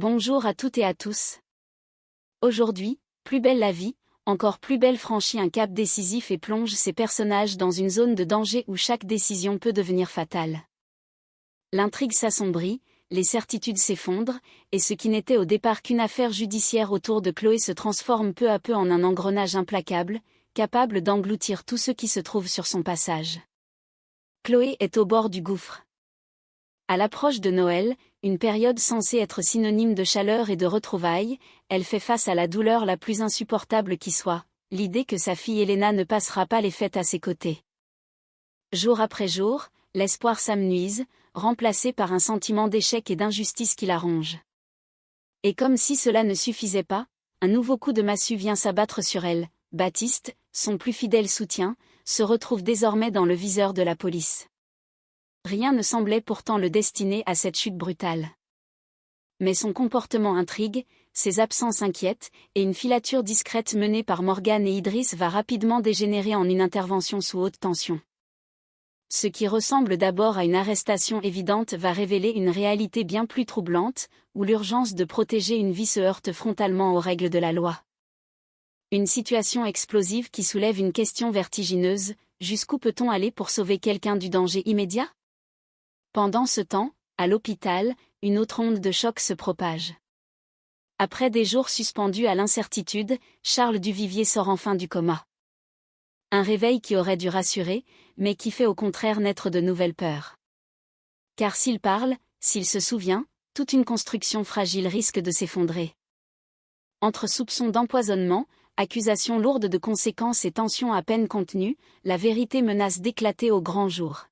Bonjour à toutes et à tous. Aujourd'hui, Plus belle la vie, encore plus belle franchit un cap décisif et plonge ses personnages dans une zone de danger où chaque décision peut devenir fatale. L'intrigue s'assombrit, les certitudes s'effondrent, et ce qui n'était au départ qu'une affaire judiciaire autour de Chloé se transforme peu à peu en un engrenage implacable, capable d'engloutir tous ceux qui se trouvent sur son passage. Chloé est au bord du gouffre. À l'approche de Noël, une période censée être synonyme de chaleur et de retrouvailles, elle fait face à la douleur la plus insupportable qui soit, l'idée que sa fille Elena ne passera pas les fêtes à ses côtés. Jour après jour, l'espoir s'amenuise, remplacé par un sentiment d'échec et d'injustice qui la ronge. Et comme si cela ne suffisait pas, un nouveau coup de massue vient s'abattre sur elle. Baptiste, son plus fidèle soutien, se retrouve désormais dans le viseur de la police. Rien ne semblait pourtant le destiner à cette chute brutale. Mais son comportement intrigue, ses absences inquiètent, et une filature discrète menée par Morgan et Idriss va rapidement dégénérer en une intervention sous haute tension. Ce qui ressemble d'abord à une arrestation évidente va révéler une réalité bien plus troublante, où l'urgence de protéger une vie se heurte frontalement aux règles de la loi. Une situation explosive qui soulève une question vertigineuse, jusqu'où peut-on aller pour sauver quelqu'un du danger immédiat ? Pendant ce temps, à l'hôpital, une autre onde de choc se propage. Après des jours suspendus à l'incertitude, Charles Duvivier sort enfin du coma. Un réveil qui aurait dû rassurer, mais qui fait au contraire naître de nouvelles peurs. Car s'il parle, s'il se souvient, toute une construction fragile risque de s'effondrer. Entre soupçons d'empoisonnement, accusations lourdes de conséquences et tensions à peine contenues, la vérité menace d'éclater au grand jour.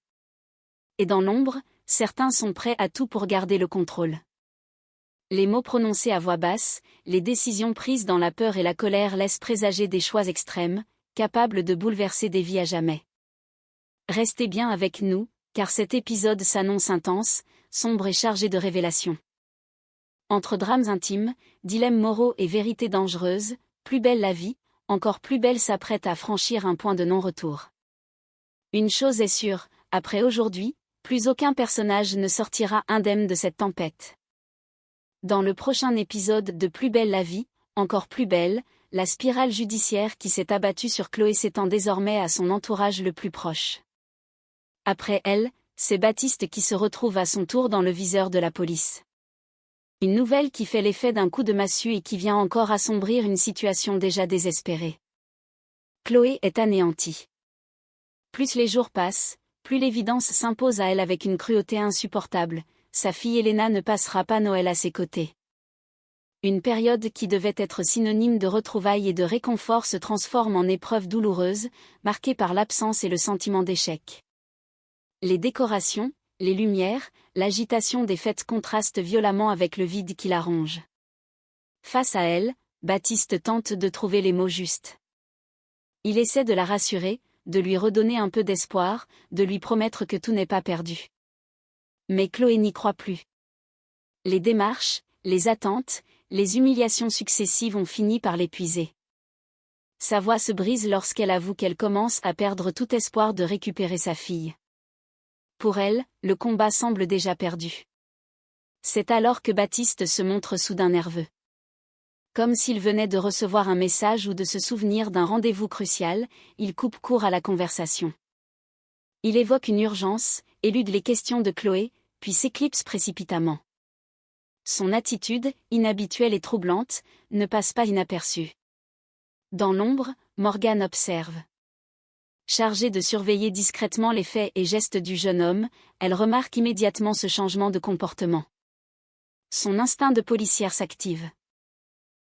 Et dans l'ombre, certains sont prêts à tout pour garder le contrôle. Les mots prononcés à voix basse, les décisions prises dans la peur et la colère laissent présager des choix extrêmes, capables de bouleverser des vies à jamais. Restez bien avec nous, car cet épisode s'annonce intense, sombre et chargé de révélations. Entre drames intimes, dilemmes moraux et vérités dangereuses, plus belle la vie, encore plus belle s'apprête à franchir un point de non-retour. Une chose est sûre, après aujourd'hui, plus aucun personnage ne sortira indemne de cette tempête. Dans le prochain épisode de Plus belle la vie, encore plus belle, la spirale judiciaire qui s'est abattue sur Chloé s'étend désormais à son entourage le plus proche. Après elle, c'est Baptiste qui se retrouve à son tour dans le viseur de la police. Une nouvelle qui fait l'effet d'un coup de massue et qui vient encore assombrir une situation déjà désespérée. Chloé est anéantie. Plus les jours passent, plus l'évidence s'impose à elle avec une cruauté insupportable, sa fille Elena ne passera pas Noël à ses côtés. Une période qui devait être synonyme de retrouvailles et de réconfort se transforme en épreuve douloureuse, marquée par l'absence et le sentiment d'échec. Les décorations, les lumières, l'agitation des fêtes contrastent violemment avec le vide qui la ronge. Face à elle, Baptiste tente de trouver les mots justes. Il essaie de la rassurer, de lui redonner un peu d'espoir, de lui promettre que tout n'est pas perdu. Mais Chloé n'y croit plus. Les démarches, les attentes, les humiliations successives ont fini par l'épuiser. Sa voix se brise lorsqu'elle avoue qu'elle commence à perdre tout espoir de récupérer sa fille. Pour elle, le combat semble déjà perdu. C'est alors que Baptiste se montre soudain nerveux. Comme s'il venait de recevoir un message ou de se souvenir d'un rendez-vous crucial, il coupe court à la conversation. Il évoque une urgence, élude les questions de Chloé, puis s'éclipse précipitamment. Son attitude, inhabituelle et troublante, ne passe pas inaperçue. Dans l'ombre, Morgan observe. Chargée de surveiller discrètement les faits et gestes du jeune homme, elle remarque immédiatement ce changement de comportement. Son instinct de policière s'active.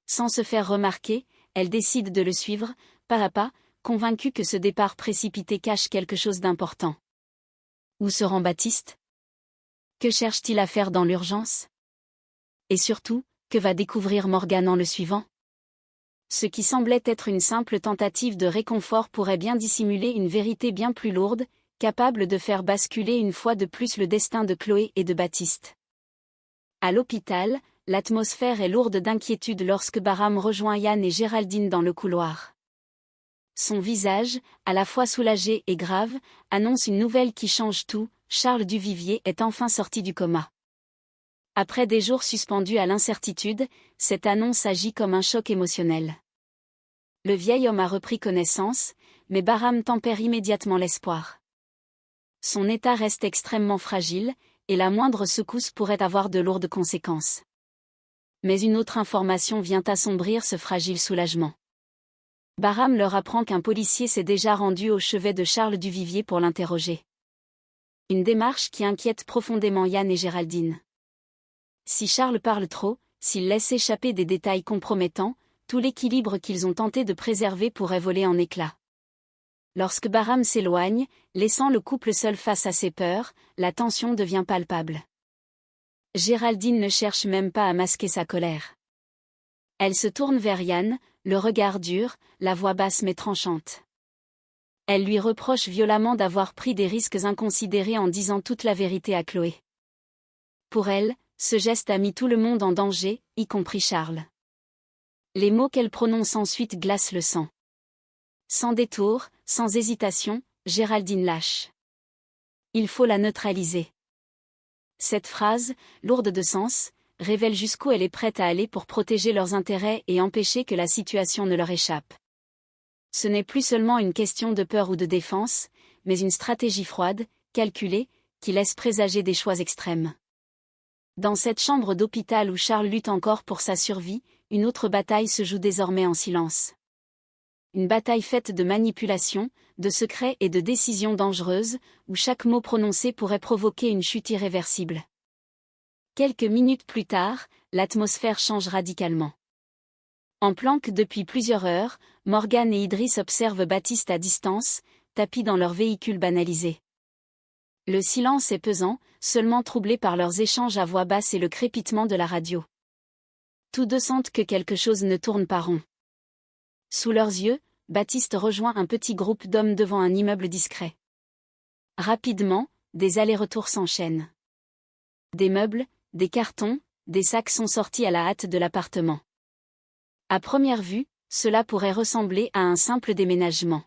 Sans se faire remarquer, elle décide de le suivre, pas à pas, convaincue que ce départ précipité cache quelque chose d'important. Où se rend Baptiste ? Que cherche-t-il à faire dans l'urgence ? Et surtout, que va découvrir Morgan en le suivant ? Ce qui semblait être une simple tentative de réconfort pourrait bien dissimuler une vérité bien plus lourde, capable de faire basculer une fois de plus le destin de Chloé et de Baptiste. À l'hôpital, l'atmosphère est lourde d'inquiétude lorsque Bahram rejoint Yann et Géraldine dans le couloir. Son visage, à la fois soulagé et grave, annonce une nouvelle qui change tout, Charles Duvivier est enfin sorti du coma. Après des jours suspendus à l'incertitude, cette annonce agit comme un choc émotionnel. Le vieil homme a repris connaissance, mais Bahram tempère immédiatement l'espoir. Son état reste extrêmement fragile, et la moindre secousse pourrait avoir de lourdes conséquences. Mais une autre information vient assombrir ce fragile soulagement. Bahram leur apprend qu'un policier s'est déjà rendu au chevet de Charles Duvivier pour l'interroger. Une démarche qui inquiète profondément Yann et Géraldine. Si Charles parle trop, s'il laisse échapper des détails compromettants, tout l'équilibre qu'ils ont tenté de préserver pourrait voler en éclats. Lorsque Bahram s'éloigne, laissant le couple seul face à ses peurs, la tension devient palpable. Géraldine ne cherche même pas à masquer sa colère. Elle se tourne vers Yann, le regard dur, la voix basse mais tranchante. Elle lui reproche violemment d'avoir pris des risques inconsidérés en disant toute la vérité à Chloé. Pour elle, ce geste a mis tout le monde en danger, y compris Charles. Les mots qu'elle prononce ensuite glacent le sang. Sans détour, sans hésitation, Géraldine lâche. Il faut la neutraliser. Cette phrase, lourde de sens, révèle jusqu'où elle est prête à aller pour protéger leurs intérêts et empêcher que la situation ne leur échappe. Ce n'est plus seulement une question de peur ou de défense, mais une stratégie froide, calculée, qui laisse présager des choix extrêmes. Dans cette chambre d'hôpital où Charles lutte encore pour sa survie, une autre bataille se joue désormais en silence. Une bataille faite de manipulation, de secrets et de décisions dangereuses, où chaque mot prononcé pourrait provoquer une chute irréversible. Quelques minutes plus tard, l'atmosphère change radicalement. En planque depuis plusieurs heures, Morgane et Idriss observent Baptiste à distance, tapis dans leur véhicule banalisé. Le silence est pesant, seulement troublé par leurs échanges à voix basse et le crépitement de la radio. Tous deux sentent que quelque chose ne tourne pas rond. Sous leurs yeux, Baptiste rejoint un petit groupe d'hommes devant un immeuble discret. Rapidement, des allers-retours s'enchaînent. Des meubles, des cartons, des sacs sont sortis à la hâte de l'appartement. À première vue, cela pourrait ressembler à un simple déménagement.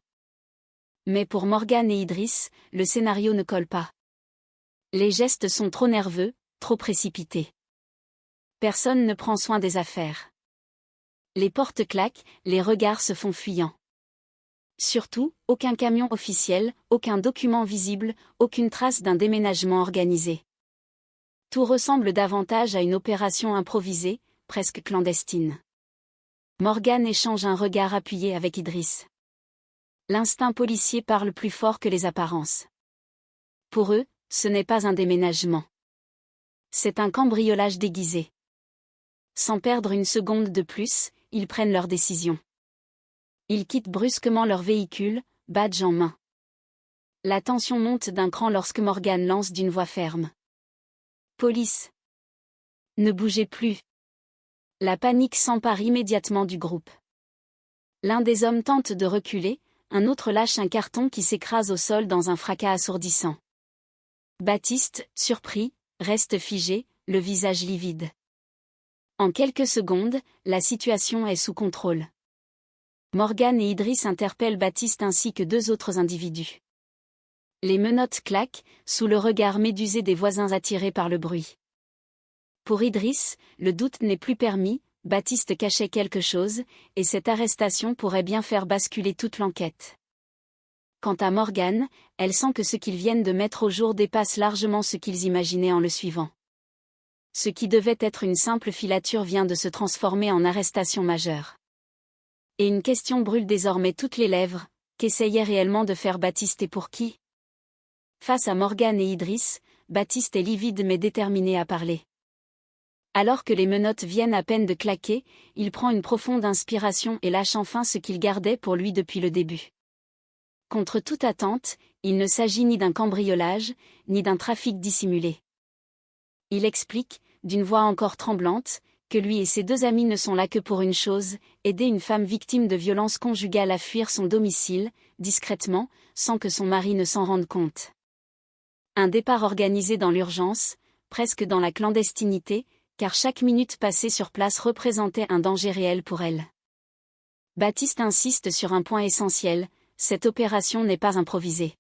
Mais pour Morgane et Idriss, le scénario ne colle pas. Les gestes sont trop nerveux, trop précipités. Personne ne prend soin des affaires. Les portes claquent, les regards se font fuyants. Surtout, aucun camion officiel, aucun document visible, aucune trace d'un déménagement organisé. Tout ressemble davantage à une opération improvisée, presque clandestine. Morgane échange un regard appuyé avec Idriss. L'instinct policier parle plus fort que les apparences. Pour eux, ce n'est pas un déménagement. C'est un cambriolage déguisé. Sans perdre une seconde de plus, ils prennent leur décision. Ils quittent brusquement leur véhicule, badge en main. La tension monte d'un cran lorsque Morgane lance d'une voix ferme. Police. Ne bougez plus. La panique s'empare immédiatement du groupe. L'un des hommes tente de reculer, un autre lâche un carton qui s'écrase au sol dans un fracas assourdissant. Baptiste, surpris, reste figé, le visage livide. En quelques secondes, la situation est sous contrôle. Morgane et Idriss interpellent Baptiste ainsi que deux autres individus. Les menottes claquent, sous le regard médusé des voisins attirés par le bruit. Pour Idriss, le doute n'est plus permis, Baptiste cachait quelque chose, et cette arrestation pourrait bien faire basculer toute l'enquête. Quant à Morgane, elle sent que ce qu'ils viennent de mettre au jour dépasse largement ce qu'ils imaginaient en le suivant. Ce qui devait être une simple filature vient de se transformer en arrestation majeure. Et une question brûle désormais toutes les lèvres, qu'essayait réellement de faire Baptiste et pour qui? Face à Morgane et Idriss, Baptiste est livide mais déterminé à parler. Alors que les menottes viennent à peine de claquer, il prend une profonde inspiration et lâche enfin ce qu'il gardait pour lui depuis le début. Contre toute attente, il ne s'agit ni d'un cambriolage, ni d'un trafic dissimulé. Il explique, d'une voix encore tremblante, que lui et ses deux amis ne sont là que pour une chose, aider une femme victime de violences conjugales à fuir son domicile, discrètement, sans que son mari ne s'en rende compte. Un départ organisé dans l'urgence, presque dans la clandestinité, car chaque minute passée sur place représentait un danger réel pour elle. Baptiste insiste sur un point essentiel, cette opération n'est pas improvisée.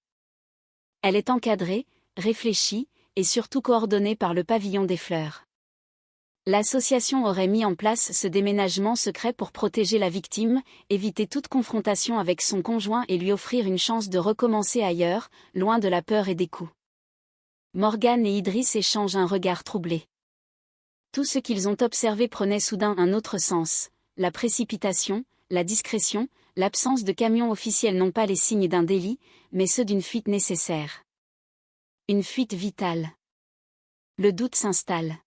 Elle est encadrée, réfléchie, et surtout coordonnée par le pavillon des fleurs. L'association aurait mis en place ce déménagement secret pour protéger la victime, éviter toute confrontation avec son conjoint et lui offrir une chance de recommencer ailleurs, loin de la peur et des coups. Morgan et Idriss échangent un regard troublé. Tout ce qu'ils ont observé prenait soudain un autre sens. La précipitation, la discrétion, l'absence de camion officiel n'ont pas les signes d'un délit, mais ceux d'une fuite nécessaire. Une fuite vitale. Le doute s'installe.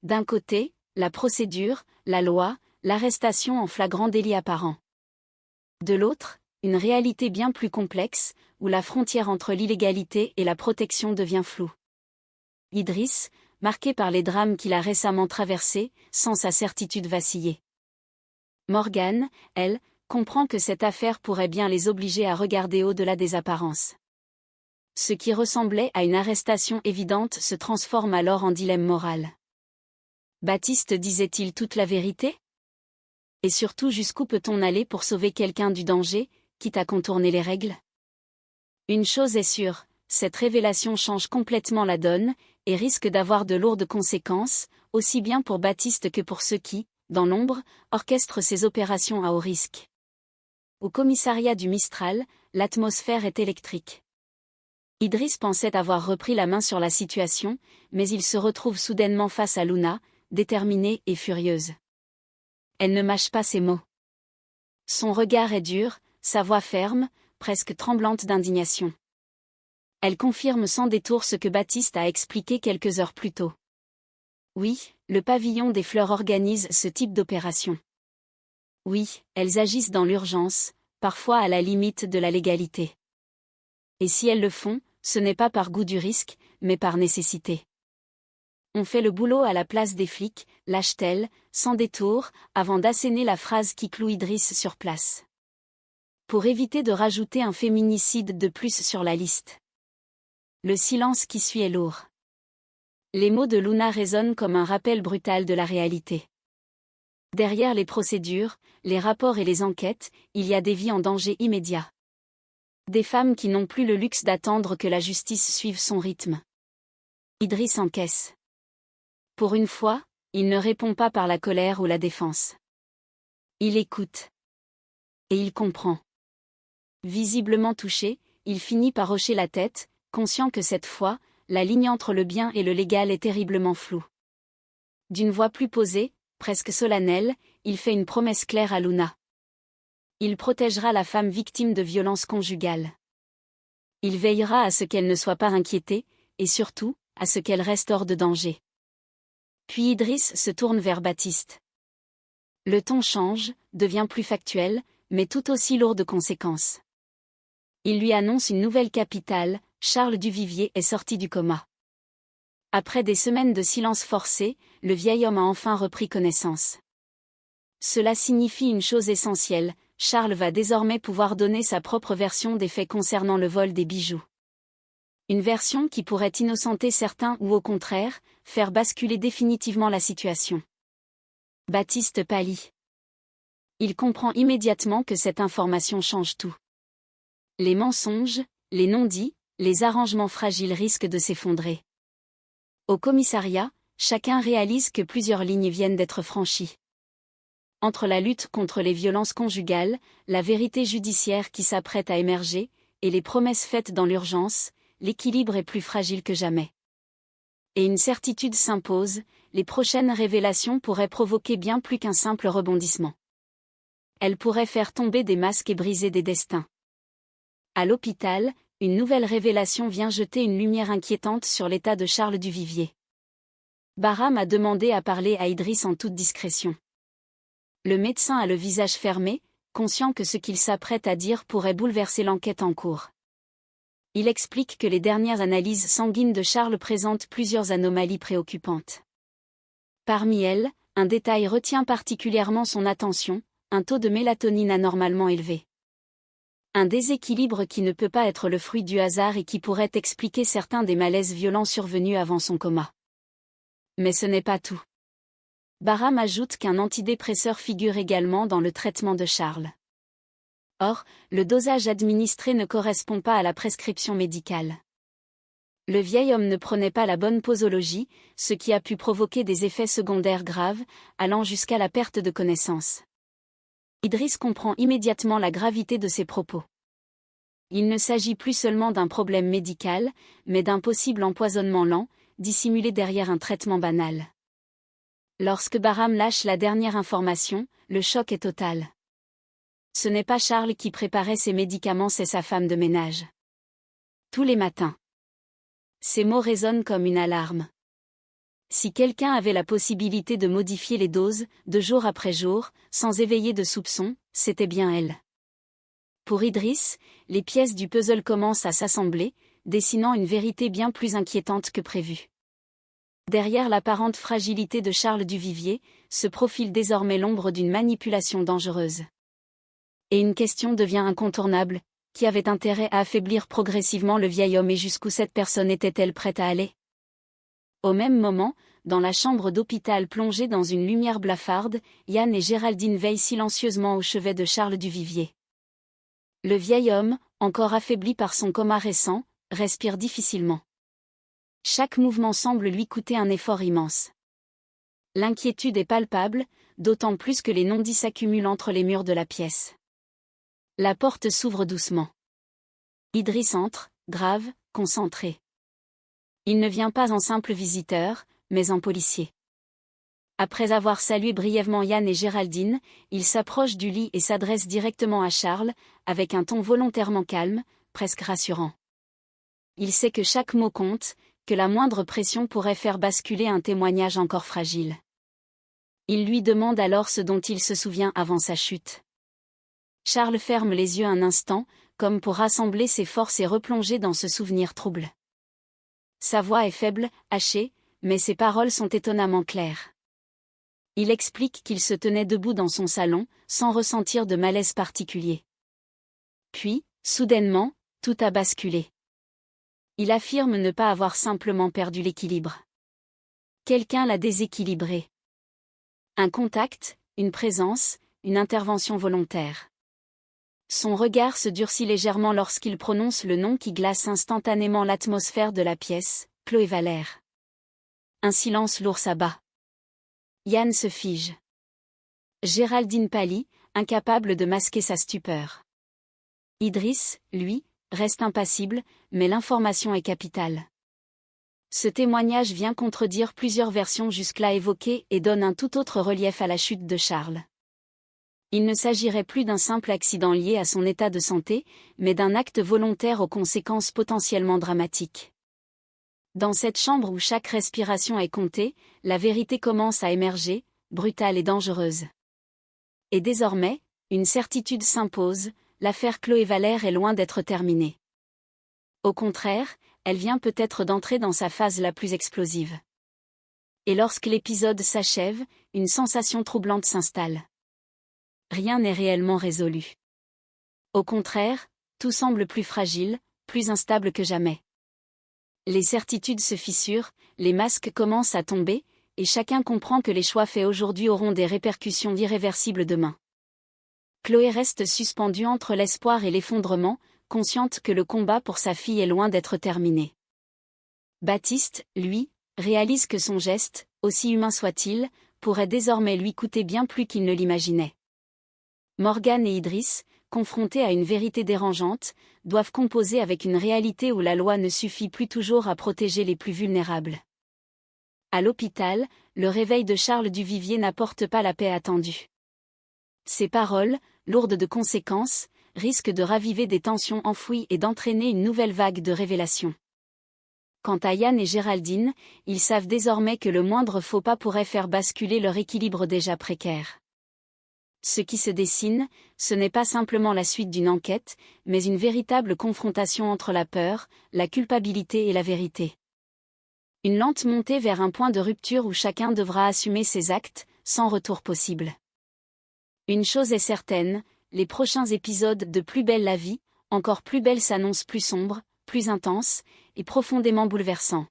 D'un côté, la procédure, la loi, l'arrestation en flagrant délit apparent. De l'autre, une réalité bien plus complexe, où la frontière entre l'illégalité et la protection devient floue. Idriss, marqué par les drames qu'il a récemment traversés, sent sa certitude vaciller. Morgan, elle, comprend que cette affaire pourrait bien les obliger à regarder au-delà des apparences. Ce qui ressemblait à une arrestation évidente se transforme alors en dilemme moral. Baptiste disait-il toute la vérité? Et surtout jusqu'où peut-on aller pour sauver quelqu'un du danger, quitte à contourner les règles? Une chose est sûre, cette révélation change complètement la donne, et risque d'avoir de lourdes conséquences, aussi bien pour Baptiste que pour ceux qui, dans l'ombre, orchestrent ces opérations à haut risque. Au commissariat du Mistral, l'atmosphère est électrique. Idriss pensait avoir repris la main sur la situation, mais il se retrouve soudainement face à Luna, déterminée et furieuse. Elle ne mâche pas ses mots. Son regard est dur, sa voix ferme, presque tremblante d'indignation. Elle confirme sans détour ce que Baptiste a expliqué quelques heures plus tôt. Oui, le pavillon des fleurs organise ce type d'opération. Oui, elles agissent dans l'urgence, parfois à la limite de la légalité. Et si elles le font, ce n'est pas par goût du risque, mais par nécessité. On fait le boulot à la place des flics, lâche-t-elle, sans détour, avant d'asséner la phrase qui cloue Idriss sur place. Pour éviter de rajouter un féminicide de plus sur la liste. Le silence qui suit est lourd. Les mots de Luna résonnent comme un rappel brutal de la réalité. Derrière les procédures, les rapports et les enquêtes, il y a des vies en danger immédiat. Des femmes qui n'ont plus le luxe d'attendre que la justice suive son rythme. Idriss encaisse. Pour une fois, il ne répond pas par la colère ou la défense. Il écoute. Et il comprend. Visiblement touché, il finit par hocher la tête, conscient que cette fois, la ligne entre le bien et le légal est terriblement floue. D'une voix plus posée, presque solennelle, il fait une promesse claire à Luna. Il protégera la femme victime de violences conjugales. Il veillera à ce qu'elle ne soit pas inquiétée, et surtout, à ce qu'elle reste hors de danger. Puis Idriss se tourne vers Baptiste. Le ton change, devient plus factuel, mais tout aussi lourd de conséquences. Il lui annonce une nouvelle capitale, Charles Duvivier est sorti du coma. Après des semaines de silence forcé, le vieil homme a enfin repris connaissance. Cela signifie une chose essentielle, Charles va désormais pouvoir donner sa propre version des faits concernant le vol des bijoux. Une version qui pourrait innocenter certains ou au contraire, faire basculer définitivement la situation. Baptiste pâlit. Il comprend immédiatement que cette information change tout. Les mensonges, les non-dits, les arrangements fragiles risquent de s'effondrer. Au commissariat, chacun réalise que plusieurs lignes viennent d'être franchies. Entre la lutte contre les violences conjugales, la vérité judiciaire qui s'apprête à émerger, et les promesses faites dans l'urgence, l'équilibre est plus fragile que jamais. Et une certitude s'impose, les prochaines révélations pourraient provoquer bien plus qu'un simple rebondissement. Elles pourraient faire tomber des masques et briser des destins. À l'hôpital, une nouvelle révélation vient jeter une lumière inquiétante sur l'état de Charles Duvivier. Bahram a demandé à parler à Idriss en toute discrétion. Le médecin a le visage fermé, conscient que ce qu'il s'apprête à dire pourrait bouleverser l'enquête en cours. Il explique que les dernières analyses sanguines de Charles présentent plusieurs anomalies préoccupantes. Parmi elles, un détail retient particulièrement son attention, un taux de mélatonine anormalement élevé. Un déséquilibre qui ne peut pas être le fruit du hasard et qui pourrait expliquer certains des malaises violents survenus avant son coma. Mais ce n'est pas tout. Bahram ajoute qu'un antidépresseur figure également dans le traitement de Charles. Or, le dosage administré ne correspond pas à la prescription médicale. Le vieil homme ne prenait pas la bonne posologie, ce qui a pu provoquer des effets secondaires graves, allant jusqu'à la perte de connaissance. Idriss comprend immédiatement la gravité de ses propos. Il ne s'agit plus seulement d'un problème médical, mais d'un possible empoisonnement lent, dissimulé derrière un traitement banal. Lorsque Bahram lâche la dernière information, le choc est total. Ce n'est pas Charles qui préparait ses médicaments, c'est sa femme de ménage. Tous les matins. Ces mots résonnent comme une alarme. Si quelqu'un avait la possibilité de modifier les doses, de jour après jour, sans éveiller de soupçons, c'était bien elle. Pour Idriss, les pièces du puzzle commencent à s'assembler, dessinant une vérité bien plus inquiétante que prévu. Derrière l'apparente fragilité de Charles Duvivier, se profile désormais l'ombre d'une manipulation dangereuse. Et une question devient incontournable: qui avait intérêt à affaiblir progressivement le vieil homme et jusqu'où cette personne était-elle prête à aller? Au même moment, dans la chambre d'hôpital plongée dans une lumière blafarde, Yann et Géraldine veillent silencieusement au chevet de Charles Duvivier. Le vieil homme, encore affaibli par son coma récent, respire difficilement. Chaque mouvement semble lui coûter un effort immense. L'inquiétude est palpable, d'autant plus que les non-dits s'accumulent entre les murs de la pièce. La porte s'ouvre doucement. Idriss entre, grave, concentré. Il ne vient pas en simple visiteur, mais en policier. Après avoir salué brièvement Yann et Géraldine, il s'approche du lit et s'adresse directement à Charles, avec un ton volontairement calme, presque rassurant. Il sait que chaque mot compte, que la moindre pression pourrait faire basculer un témoignage encore fragile. Il lui demande alors ce dont il se souvient avant sa chute. Charles ferme les yeux un instant, comme pour rassembler ses forces et replonger dans ce souvenir trouble. Sa voix est faible, hachée, mais ses paroles sont étonnamment claires. Il explique qu'il se tenait debout dans son salon, sans ressentir de malaise particulier. Puis, soudainement, tout a basculé. Il affirme ne pas avoir simplement perdu l'équilibre. Quelqu'un l'a déséquilibré. Un contact, une présence, une intervention volontaire. Son regard se durcit légèrement lorsqu'il prononce le nom qui glace instantanément l'atmosphère de la pièce, Chloé Valère. Un silence lourd s'abat. Yann se fige. Géraldine pâlit, incapable de masquer sa stupeur. Idriss, lui, reste impassible, mais l'information est capitale. Ce témoignage vient contredire plusieurs versions jusque-là évoquées et donne un tout autre relief à la chute de Charles. Il ne s'agirait plus d'un simple accident lié à son état de santé, mais d'un acte volontaire aux conséquences potentiellement dramatiques. Dans cette chambre où chaque respiration est comptée, la vérité commence à émerger, brutale et dangereuse. Et désormais, une certitude s'impose: l'affaire Chloé Valère est loin d'être terminée. Au contraire, elle vient peut-être d'entrer dans sa phase la plus explosive. Et lorsque l'épisode s'achève, une sensation troublante s'installe. Rien n'est réellement résolu. Au contraire, tout semble plus fragile, plus instable que jamais. Les certitudes se fissurent, les masques commencent à tomber, et chacun comprend que les choix faits aujourd'hui auront des répercussions irréversibles demain. Chloé reste suspendue entre l'espoir et l'effondrement, consciente que le combat pour sa fille est loin d'être terminé. Baptiste, lui, réalise que son geste, aussi humain soit-il, pourrait désormais lui coûter bien plus qu'il ne l'imaginait. Morgane et Idriss, confrontés à une vérité dérangeante, doivent composer avec une réalité où la loi ne suffit plus toujours à protéger les plus vulnérables. À l'hôpital, le réveil de Charles Duvivier n'apporte pas la paix attendue. Ses paroles, lourdes de conséquences, risquent de raviver des tensions enfouies et d'entraîner une nouvelle vague de révélations. Quant à Yann et Géraldine, ils savent désormais que le moindre faux pas pourrait faire basculer leur équilibre déjà précaire. Ce qui se dessine, ce n'est pas simplement la suite d'une enquête, mais une véritable confrontation entre la peur, la culpabilité et la vérité. Une lente montée vers un point de rupture où chacun devra assumer ses actes, sans retour possible. Une chose est certaine, les prochains épisodes de Plus belle la vie, encore plus belle s'annoncent plus sombres, plus intenses, et profondément bouleversants.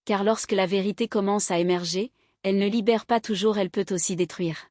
Car lorsque la vérité commence à émerger, elle ne libère pas toujours, elle peut aussi détruire.